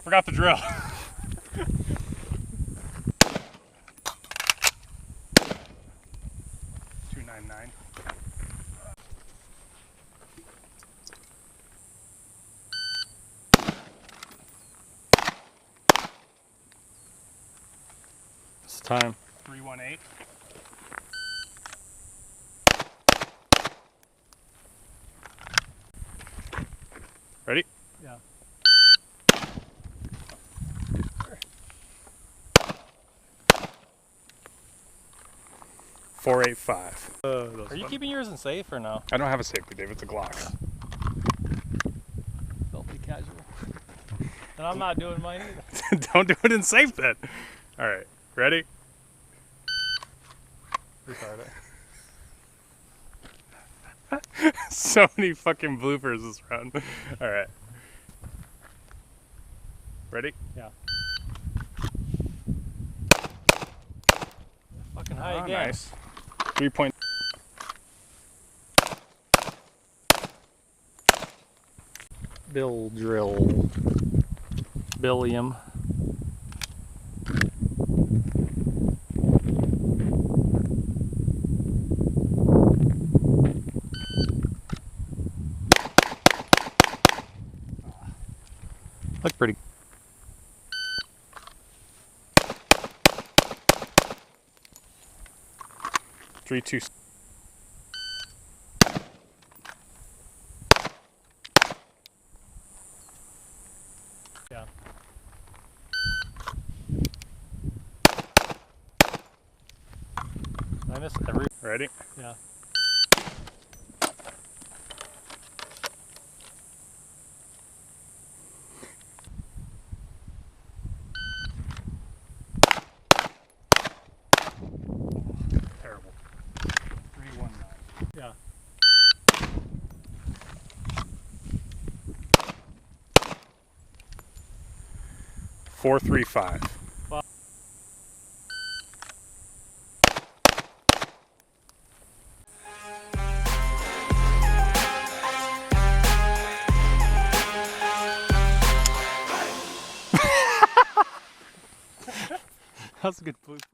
forgot the drill. $2.99. It's time. 318. Ready? Yeah. .485. Are you keeping yours in safe or no? I don't have a safety, Dave. It's a Glock. Filthy casual. And I'm not doing mine either. Don't do it in safe then. All right. Ready? Retarded. So many fucking bloopers this round. All right. Ready? Yeah. Fucking high Ah, again. nice. 3 point. Bill drill. Billiam. Look pretty. Three, two. Yeah. I missed every. Ready? Yeah. Terrible. 319. Yeah. Four, 3.5. That's a good blooper.